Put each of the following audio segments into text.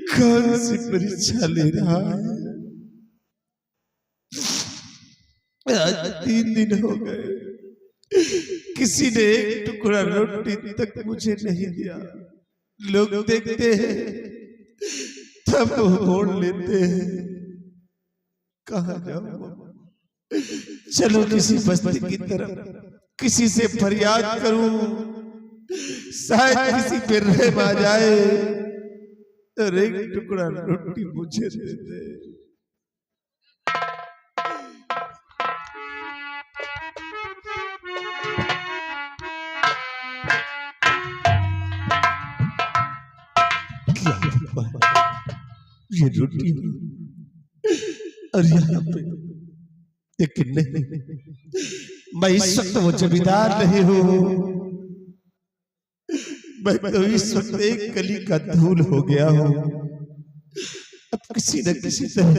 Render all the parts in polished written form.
कौन सी परीक्षा ले रहा है? आज 3 दिन हो गए, किसी ने एक टुकड़ा रोटी तक मुझे नहीं दिया। लोग देखते हैं तब मोड़ लेते हैं। कहाँ जाऊं? चलो किसी बस्ती की तरफ, किसी से फरियाद करूं, शायद किसी पे रहम आ जाए और एक टुकड़ा रोटी मुझे दे दे। ये रोटी और यहाँ पे, लेकिन नहीं, मैं इस वक्त वो जमींदार नहीं हूँ। मैं तो इस वक्त एक कली का धूल हो गया हूँ। अब किसी न किसी तरह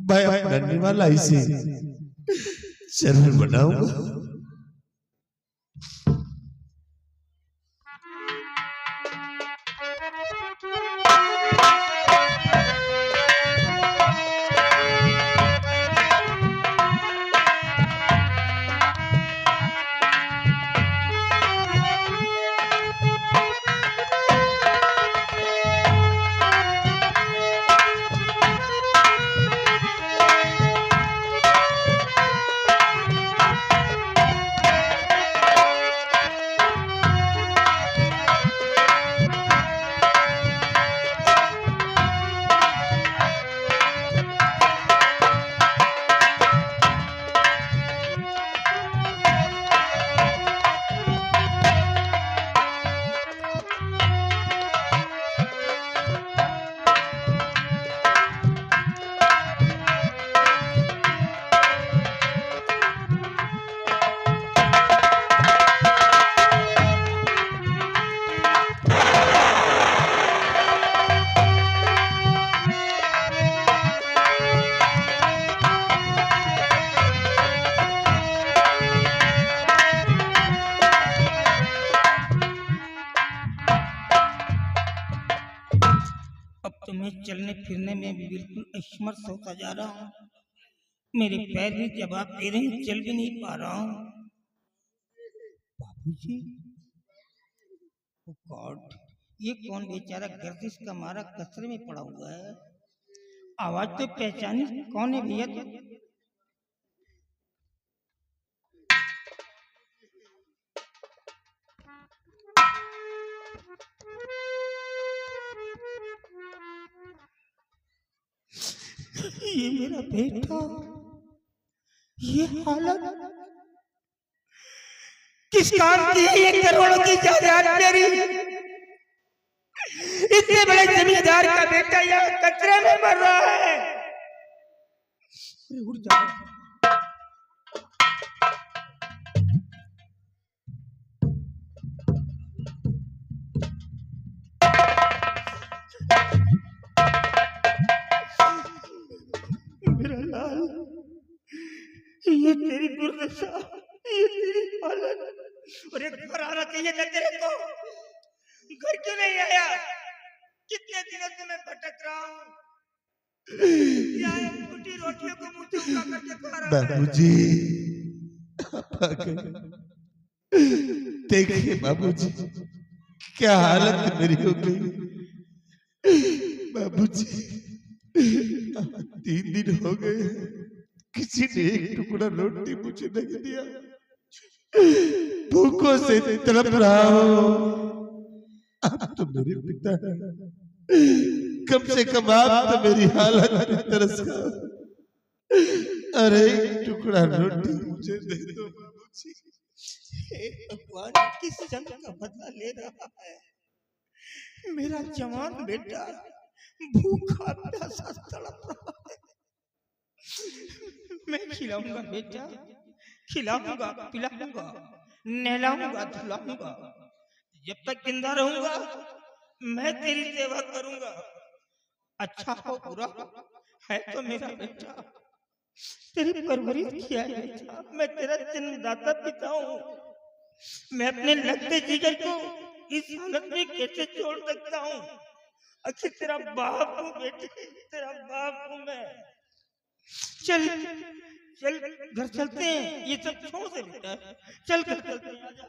मैं अपना निवाला इसे चरण बनाऊंगा। चलने फिरने में भी बिल्कुल असमर्थ होता जा रहा हूँ। मेरे पैर भी जवाब दे रहे हैं, चल भी नहीं पा रहा हूँ। बाबूजी, ओ गॉड, ये कौन बेचारा गर्दिश का मारा कचरे में पड़ा हुआ है? आवाज तो पहचानी, कौन है भैया? ये मेरा बेटा, ये हालत किस काम की है? ये करोड़ों की जायदाद मेरी, इतने बड़े जमींदार का बेटा यहाँ कचरे में मर रहा है। उड़ जा। ये तेरी दुर्दशा, ये तेरी हालत। और एक घर आना चाहिए था तेरे को, घर क्यों नहीं आया? कितने दिनों से मैं भटक रहा हूँ। फूटी रोटियों को मुंह चुका करके खा रहा है। बाबूजी, देखिए बाबूजी, क्या हालत मेरी हो गई। बाबूजी, 3 दिन हो गए, किसी ने एक टुकड़ा रोटी मुझे नहीं दिया। भूखों से तड़प रहा हूँ। आप तो मेरे पिता हैं, कम से कम आप तो मेरी हालत पे तरस खाओ। अरे एक टुकड़ा रोटी मुझे दे दो बाबूजी। भगवान किस जन्म का बदला ले रहा है? मेरा जवान बेटा भूखा प्यासा तड़प रहा है। मैं खिलाऊंगा बेटा, खिलाऊंगा, पिलाऊंगा, नहलाऊंगा, धुलाऊंगा। जब तक जिंदा रहूंगा मैं तेरी सेवा करूंगा। अच्छा हो बुरा है तो मेरा बेटा, तेरी परवरिश किया है बेटा। मैं तेरा जन्मदाता पिता हूँ। मैं अपने लगते जिगर को इस हालत में कैसे छोड़ सकता हूँ? आखिर तेरा बाप हूँ बेटे, तेरा बाप हूँ मैं। चल चल घर चलते हैं, ये सब छोड़ दे बेटा, चल घर चलते हैं, आजा।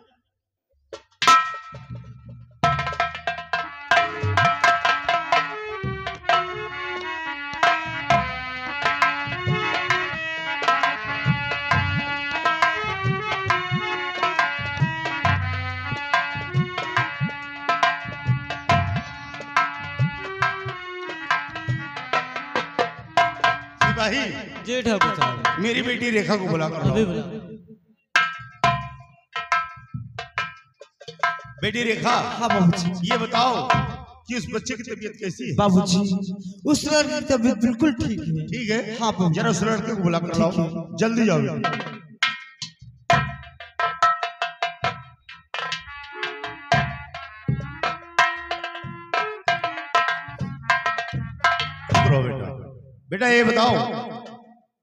सिपाही जी ठाकुर साहब, मेरी बेटी रेखा को बुला कर अभी लाओ। बुला। बेटी रेखा, हाँ बाबूजी। ये बताओ कि उस बच्चे की तबीयत कैसी है? बाबूजी उस लड़के की तबीयत बिल्कुल ठीक है। ठीक है। हाँ बाबूजी। जरा उस लड़के को बुला कर ठीक लाओ, है। जल्दी जाओ। रहो बेटा। बेटा ये बताओ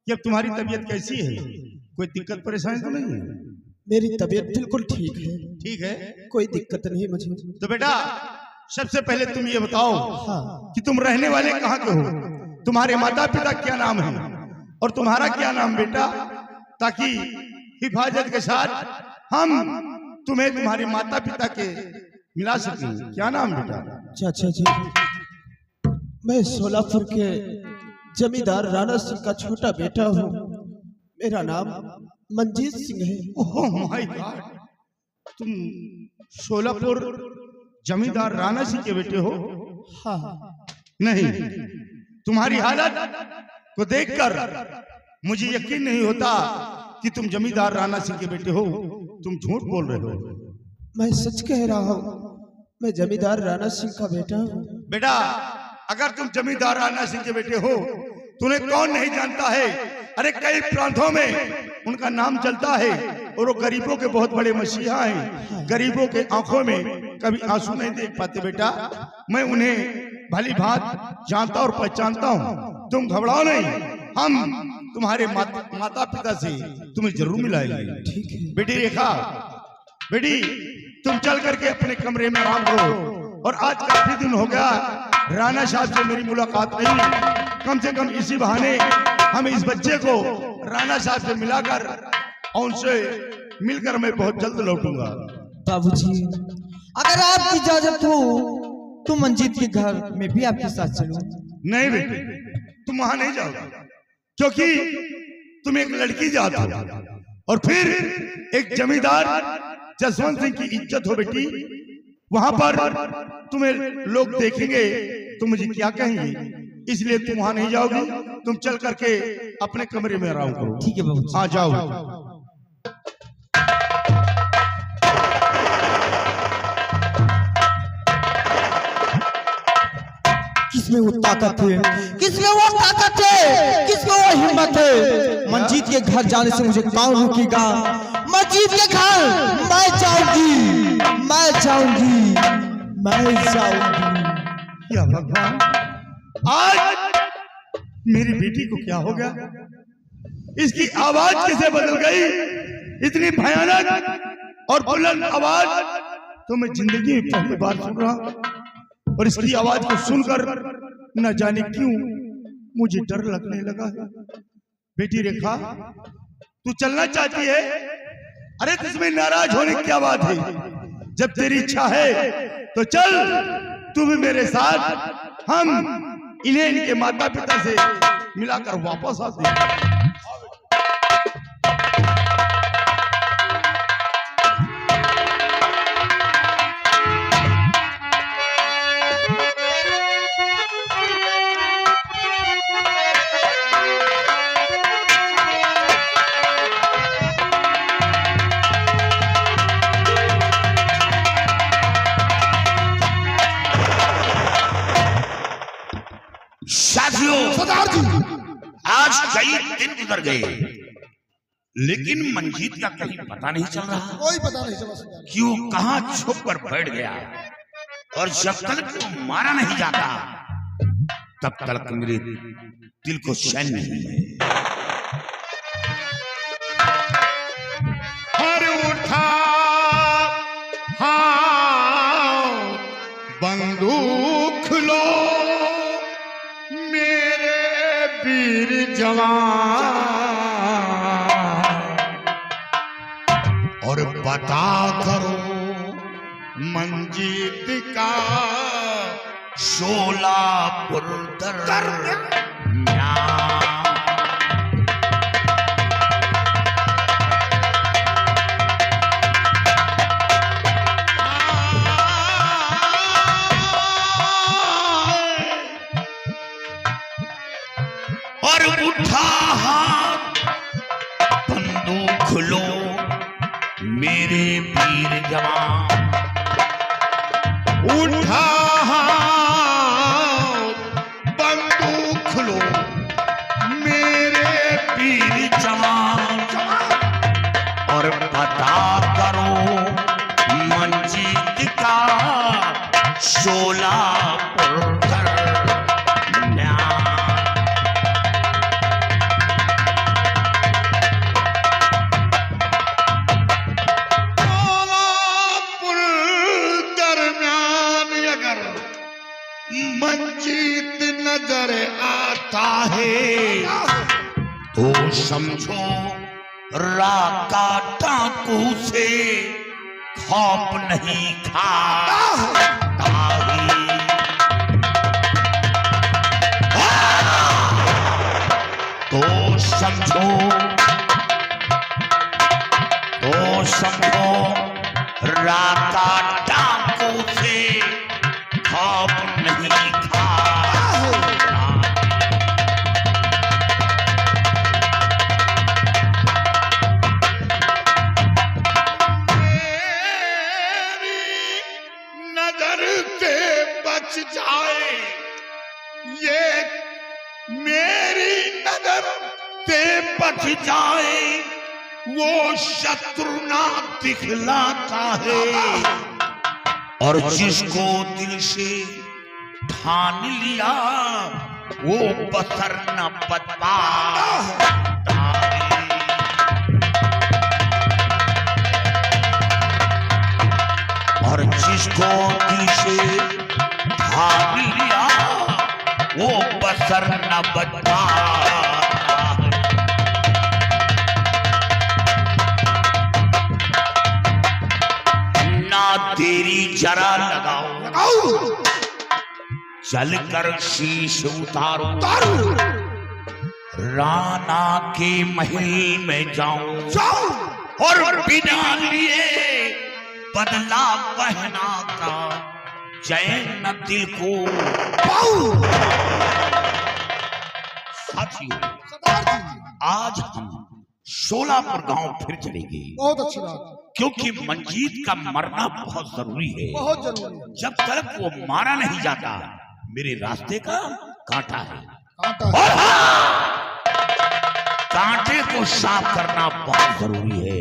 कि अब तुम्हारी तबीयत कैसी है? कोई दिक्कत परेशानी तो नहीं है? मेरी तबीयत बिल्कुल ठीक है, ठीक है। कोई दिक्कत नहीं मुझे। तो बेटा सबसे पहले तुम ये बताओ हाँ। कि तुम रहने वाले कहाँ के हो? तुम्हारे माता पिता क्या नाम है और तुम्हारा क्या नाम बेटा, ताकि हिफाजत के साथ हम तुम्हें तुम्हारे माता पिता के मिला सकें। क्या नाम बेटा? चाचा जी, मैं सोलापुर के जमींदार राणा सिंह का छोटा बेटा हूँ। मेरा नाम मंजीत सिंह है। ओह माय गॉड, तुम सोलापुर जमींदार राणा सिंह के बेटे हो? हाँ। नहीं, तुम्हारी हालत को देखकर मुझे यकीन नहीं होता कि तुम जमींदार राणा सिंह के बेटे हो। तुम झूठ बोल रहे हो। मैं सच कह रहा हूँ, मैं जमींदार राणा सिंह का बेटा हूँ। बेटा अगर तुम जमींदार राणा सिंह के बेटे हो, तुम्हें कौन नहीं जानता है? अरे कई प्रांतों में उनका नाम चलता है और वो गरीबों के बहुत बड़े मसीहा हैं। गरीबों के आंखों में कभी आंसू नहीं देख पाते बेटा। मैं उन्हें भली भांति जानता और पहचानता हूँ। तुम घबराओ नहीं, हम तुम्हारे माता पिता से तुम्हें जरूर मिलाएंगे। ठीक है बेटी रेखा, बेटी तुम चल करके अपने कमरे में आराम करो। और आज काफी दिन हो गया राणा साहब से मेरी मुलाकात नहीं। कम से कम इसी बहाने हम इस बच्चे को राणा साहब से मिलाकर और उनसे मिलकर मैं बहुत जल्द लौटूंगा। बाबूजी, अगर आपकी इजाजत हो तो मंजीत के घर में भी आपके साथ चलूं। नहीं बेटे, तुम वहां नहीं जाओगे, क्योंकि तुम एक लड़की जात हो और फिर एक जमींदार जसवंत सिंह की इज्जत हो बेटी। वहां पर तुम्हें लोग देखेंगे तो मुझे क्या कहेंगे, इसलिए तुम वहां नहीं जाओगी। तुम चल करके अपने कमरे में आराम करो। ठीक है बाबूजी। हाँ जाओ। किसमें वो ताकत है, किसमें वो ताकत है, किसमें वो हिम्मत है? मंजीत के घर जाने से मुझे कौन रोकेगा? मंजीत के घर मैं जाऊंगी, मैं जाऊंगी, मैं जाऊंगी। या भगवान, आज मेरी बेटी को क्या हो गया? इसकी आवाज कैसे बदल गई? इतनी भयानक और बुलंद आवाज तो मैं जिंदगी में पहली बार सुन रहा। और इसकी आवाज को सुनकर न जाने क्यों मुझे डर लगने लगा है। बेटी रेखा, तू चलना चाहती है? अरे तुझमें नाराज होने की क्या बात है? जब तेरी इच्छा है तो चल, तू भी मेरे साथ। हम इन्हें इनके माता पिता से मिलाकर वापस आते हैं। सरदार जी, आज कई दिन गुजर गए लेकिन मंजीत का कहीं पता नहीं चल रहा। कोई पता नहीं चला सरदार। कि वो कहाँ छुप कर बैठ गया, और जब तक वो मारा नहीं जाता तब तक मेरे दिल को चैन नहीं है। हर उठा हाँ बंदूक लो मेरे वीर जवान, और पता करो मंजीत का शोलापुर दरमियान। और उठा हाथ बंदूक लो मेरे वीर जवान, उठा हाथ बंदूक लो मेरे वीर जवान, और पता करो मंजीत का शोलापुर दरमियान। मंजीत नजर आता है तो समझो राका टाकू से खौफ नहीं खाता है। तो समझो राका टाकू से खौफ नहीं खाता। मेरी नजर से बच जाए, ये मेरी नजर से बच जाए, वो शत्रु ना दिखलाता है, और जिसको दिल से ठान लिया वो बसर न बता। और जिसको दिल से ठान लिया वो बसर न बता। तेरी जरा लगाओ चल कर शीश उतारो, राणा के महल में जाऊं और बिना लिए बदला पहना का चैन दिल को पाऊं। साथियों, आज हम शोलापुर गांव फिर चलेंगे। बहुत अच्छी बात, क्योंकि मंजीत का मरना बहुत जरूरी है। बहुत जरूरी है। जब तक वो मारा नहीं जाता मेरे रास्ते का कांटा है, कांटा और हाँ, कांटे को साफ करना बहुत जरूरी है।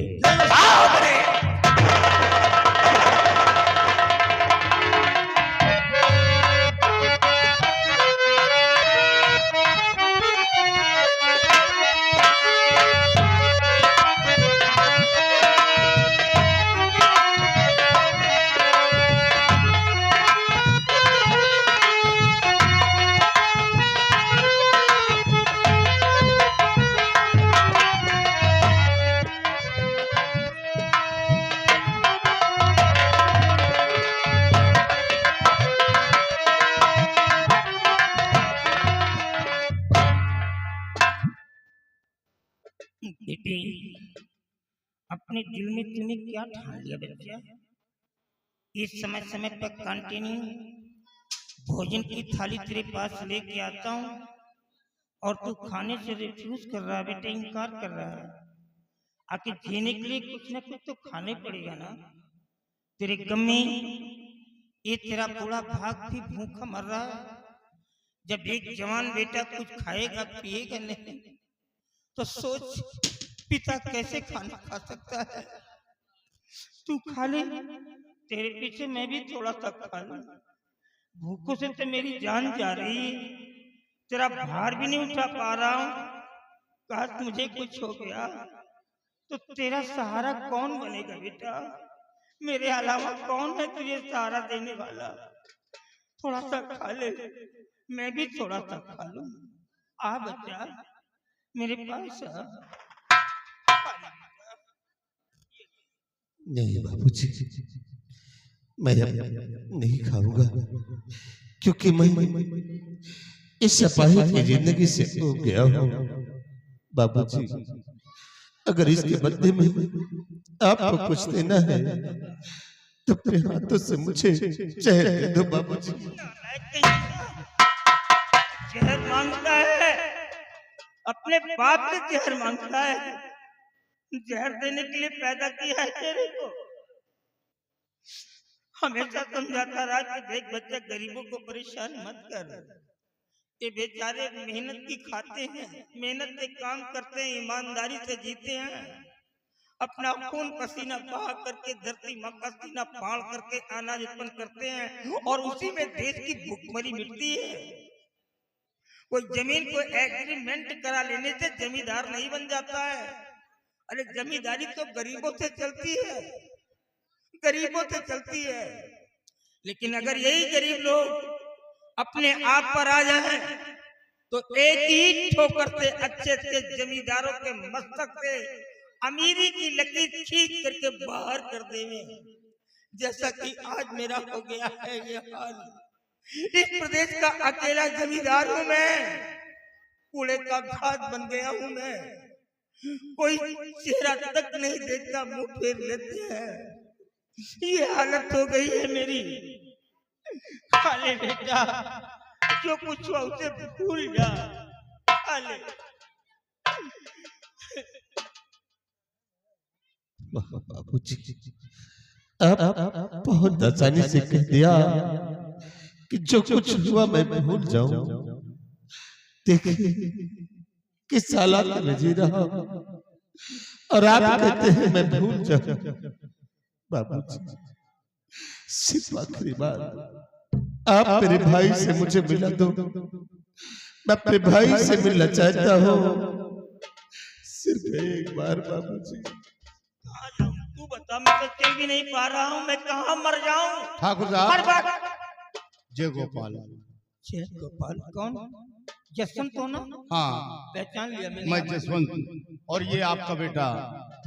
बेटी, अपने दिल में तूने क्या ठान लिया बच्चा? इस समय समय पर कंटिन्यू भोजन की थाली तेरे पास लेके आता हूँ और तू खाने से रिफ्यूज कर रहा है बेटा, इनकार कर रहा है। आखिर जीने के लिए कुछ ना कुछ तो खाने पड़ेगा ना। तेरे गम में ये तेरा बूढ़ा भाग भी भूखा मर रहा है। जब एक जवान बेटा कुछ खाएगा पिएगा नहीं तो सोच पिता कैसे खाना खा सकता है। तू खा ले, तेरे पीछे मैं भी थोड़ा सा खा लूं। भूखों से तो मेरी जान जा रही है, तेरा भार भी नहीं उठा पा रहा हूँ। काश मुझे कुछ हो गया तो तेरा सहारा कौन बनेगा बेटा? मेरे अलावा कौन है तुझे सहारा देने वाला? थोड़ा सा खा ले, मैं भी थोड़ा सा खा लूं। आ बच्चा मेरे पास आ। नहीं बाबूजी, मैं अब नहीं खाऊंगा, क्योंकि मैं इस सिपाही की जिंदगी से हो गया हूँ। बाबूजी, अगर इसके बदले में आपको कुछ देना है तो अपने हाथों से मुझे जहर दे दो बाबूजी। जहर मांगता है, अपने बाप से जहर मांगता है। जहर देने के लिए पैदा किया है तेरे को। हमेशा समझाता रहा कि देख बच्चा, गरीबों को परेशान मत कर। ये बेचारे मेहनत की खाते हैं, मेहनत से काम करते हैं, ईमानदारी से जीते हैं, अपना खून पसीना बहा करके धरती माँ का सीना फाड़ करके अनाज उत्पन्न करते हैं, और उसी में देश की भूखमरी मिटती है। कोई जमीन को एग्रीमेंट करा लेने से जमींदार नहीं बन जाता है। अरे जमींदारी तो गरीबों से चलती है, गरीबों से चलती है। लेकिन अगर यही गरीब लोग अपने आप पर आ जाए तो एक ही ठोकर से अच्छे अच्छे जमींदारों के मस्तक से अमीरी की लकीर खींच करके बाहर कर देवे, जैसा कि आज मेरा हो गया है ये हाल। इस प्रदेश का अकेला जमींदार हूं मैं, कूड़े का घाट बन गया हूं मैं। कोई चेहरा तक नहीं देखता, मुंह फेर लेते हैं। ये हालत हो गई है मेरी। खा ले बेटा, जो कुछ हुआ उसे भूल जा, खा ले। बाबूजी, आप बहुत आसानी से कह दिया कि जो कुछ हुआ मैं भूल जाऊं। देखिए किस हालात में जी रहा हूं, और आप कहते हैं मैं भूल जाऊं। बाबूजी, सिर्फ आखिरी बार आप मेरे भाई से मुझे मिला दो। मैं अपने भाई से मिलना चाहता हूँ, सिर्फ एक बार बाबूजी। तू बता, मैं तो चल भी नहीं पा रहा हूँ, मैं कहाँ मर जाऊँ। ठाकुर हर साहब, बात जय गोपाल। जय गोपाल कौन? जसवंत हो ना? हाँ, पहचान लिया मैंने। मैं जसवंत, और ये आपका बेटा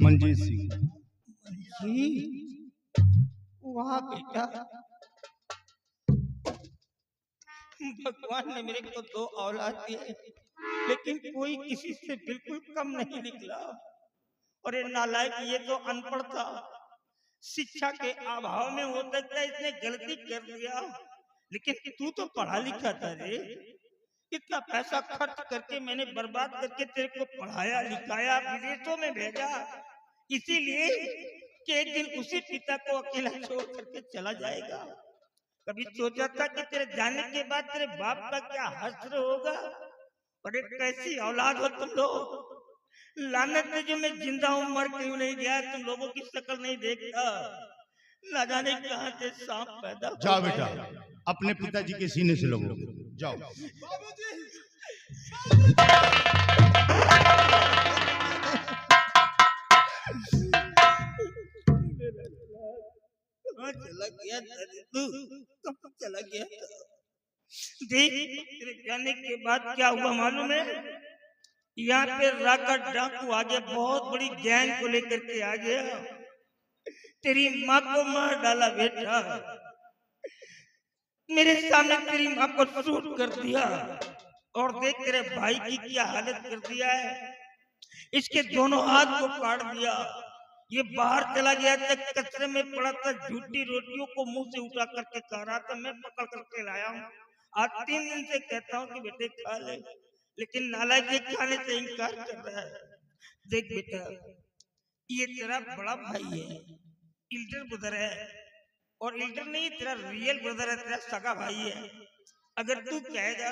मंजीत सिंह। वाह बेटा, भगवान ने मेरे को 2 औलाद दिए, लेकिन कोई किसी से बिल्कुल कम नहीं निकला। और ये नालायक, ये तो अनपढ़ था, शिक्षा के अभाव में हो सकता है इसने गलती कर दिया, लेकिन तू तो पढ़ा लिखा था रे। इतना पैसा खर्च करके मैंने बर्बाद करके तेरे को पढ़ाया लिखाया, विदेशों में भेजा, इसीलिए कि एक दिन उसी पिता को अकेला छोड़ करके चला जाएगा। कभी सोचा था कि तेरे जाने के बाद तेरे बाप का क्या हश्र होगा? और एक कैसी औलाद हो तुम लोग। लानत है जो मैं जिंदा हूँ, मर क्यों नहीं गया, तुम लोगों की शक्ल नहीं देखता। ना जाने कहां से सांप पैदा हो जाओ गए। बेटा, अपने पिताजी के सीने से लगो, जाओ। कहाँ चला गया था रे तू? कहाँ चला गया था? देख, तेरे जाने के बाद क्या हुआ मालूम है? यहाँ पे राका डाकू आ गया, बहुत बड़ी गैंग को लेकर के आ गया। तेरी माँ को मार डाला बेटा, मेरे सामने तेरी माँ को शूट कर दिया। और देख तेरे भाई की क्या हालत कर दिया है, इसके दोनों हाथ को काट दिया। ये बाहर चला गया था, कचरे में पड़ा था, झूठी रोटियों को मुंह से उठा करके खा रहा था, मैं पकड़ करके लाया हूँ। आज 3 दिन से कहता हूँ कि बेटे खा ले, लेकिन नालायक ये खाने से इनकार कर रहा है। देख बेटा, ये तेरा बड़ा भाई है, इल्डर ब्रदर है, और इल्डर नहीं तेरा रियल ब्रदर है, तेरा सगा भाई है। अगर तू कहेगा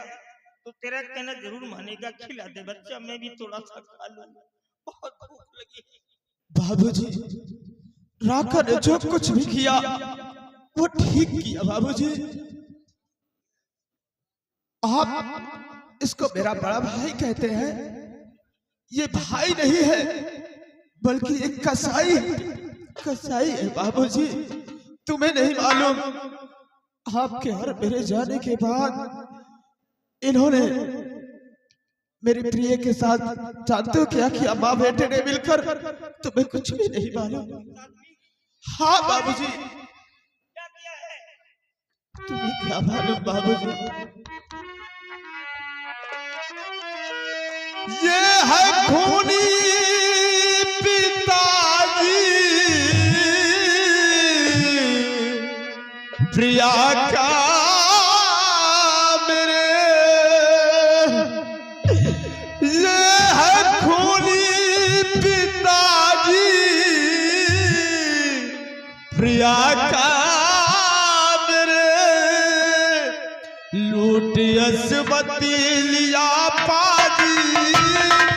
तो तेरा कहना जरूर मानेगा। खिला दे बच्चा, मैं भी थोड़ा सा खा लूं, बहुत भूख लगी। बाबूजी, राका ने जो कुछ भी किया वो ठीक किया। बाबूजी, आप इसको मेरा बड़ा भाई कहते हैं, ये भाई नहीं है बल्कि एक कसाई है बाबूजी। तुम्हें नहीं मालूम, आपके और मेरे जाने के बाद इन्होंने मेरी प्रिय के साथ जानते हो क्या किया? माँ बेटे ने मिलकर, तुम्हें कुछ भी नहीं मालूम। हाँ बाबूजी, क्या किया है? तुम्हें क्या मालूम बाबूजी? ये है खूनी पिताजी प्रिया का मेरे, ये है खूनी पिताजी प्रिया का मेरे, लूट यसवती लिया पाजी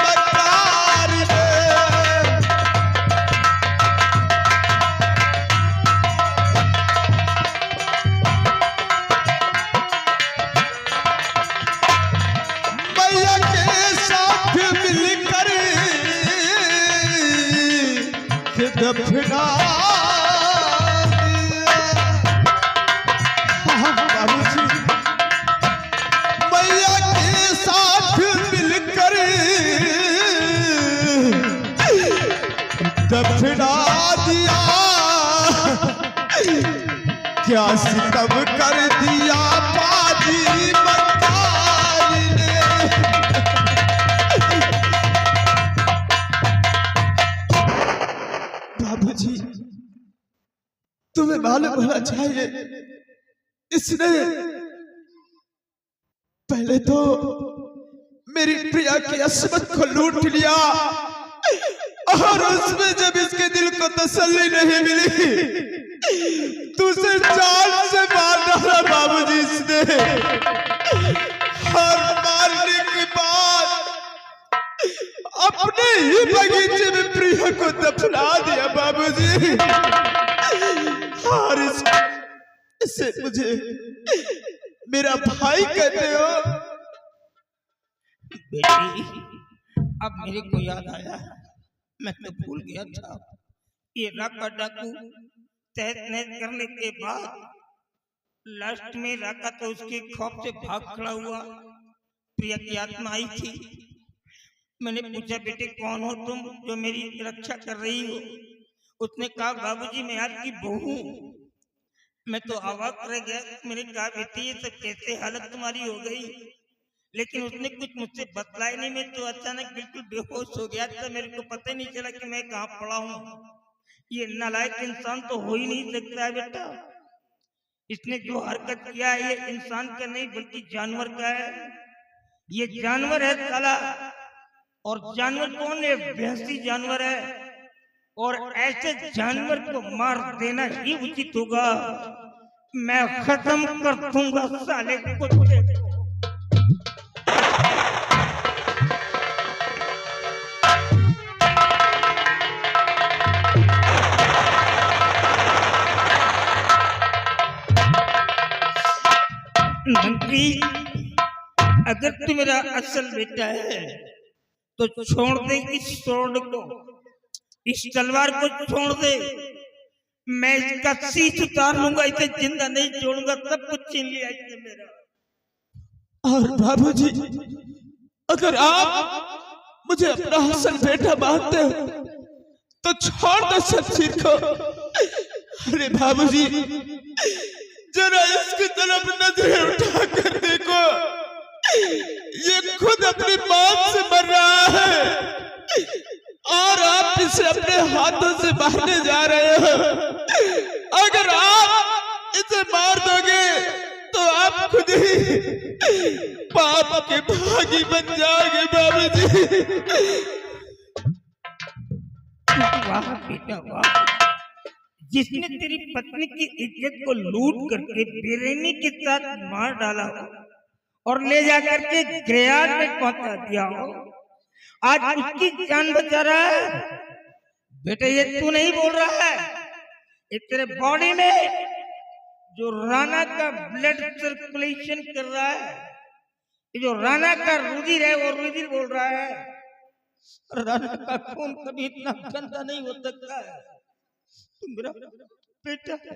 बकार में। मैया के साथ मिलकर दफना बाबूजी, मैया के साथ मिलकर दफना दिया, क्या सितम कर दिया बाजी मक्कारी ने। बाबूजी, तुम्हें मालूम होना चाहिए, इसने पहले तो मेरी प्रिया की असमत को लूट लिया, और उसमें जब इसके दिल को तसल्ली नहीं मिली तो उसे जान से मार डाला बाबूजी इसने। और मारने के बाद अपने ही बगीचे में प्रिया को दफना दिया बाबूजी। और इसे मुझे मेरा भाई कहते हो? बेटी, अब मेरे को याद आया, मैं तो भूल गया था। ये राका डाकू तहत नहत करने के बाद लास्ट में राका तो उसके खौफ से भाग खड़ा हुआ। प्रिया की आत्मा आई थी। मैंने पूछा, बेटे कौन हो तुम जो मेरी रक्षा कर रही हो? उसने कहा, बाबूजी मैं आपकी बहू हूं। मैं तो अवाक रह गया। मैंने कहा, बेटी ये सब कैसे हालत तुम्हारी हो गई? लेकिन उसने कुछ मुझसे बतलाया नहीं। मैं तो अचानक बिल्कुल बेहोश हो गया था। मेरे को पता ही नहीं चला कि मैं कहाँ पड़ा हूँ। ये नालायक इंसान तो हो ही नहीं सकता है बेटा। इसने जो हरकत किया है ये इंसान का नहीं बल्कि जानवर का है। ये जानवर है साला। और जानवर कौन है? भैंसी जानवर है। और ऐसे जानवर को मार देना ही उचित होगा। मैं खत्म कर दूंगा साले कुत्ते को। मंत्री, अगर तू मेरा असल बेटा है तो छोड़ दे इस स्वॉर्ड को, इस तलवार को छोड़ दे। मैं इसका शीश उतार लूंगा, इसे जिंदा नहीं छोड़ूंगा। सब कुछ छीन लिया इसने मेरा। और बाबूजी, अगर आप मुझे अपना असल बेटा मानते हो तो छोड़ दो शमशीर को। अरे बाबूजी, जरा इसकी तरफ नजरें उठा कर देखो। ये खुद अपनी मौत से मर रहा है और आप इसे अपने हाथों से मारने जा रहे हो। अगर आप इसे मार दोगे तो आप खुद ही पाप के भागी बन जाओगे बाबूजी। वाह बेटा वाह, जिसने तेरी पत्नी की इज्जत को लूट करके बेरहमी के साथ मार डाला हो और ले जाकर के ग्रेयार में पहुंचा दिया हो, आज उसकी जान बचा रहा है। बेटे ये तू नहीं बोल रहा है, ये तेरे बॉडी में जो राना का ब्लड सर्कुलेशन कर रहा है, ये जो राना का रुधिर है वो रुधिर बोल रहा है। राना का खून कभी इतना गंदा नहीं हो सकता है। तू मेरा बेटा है।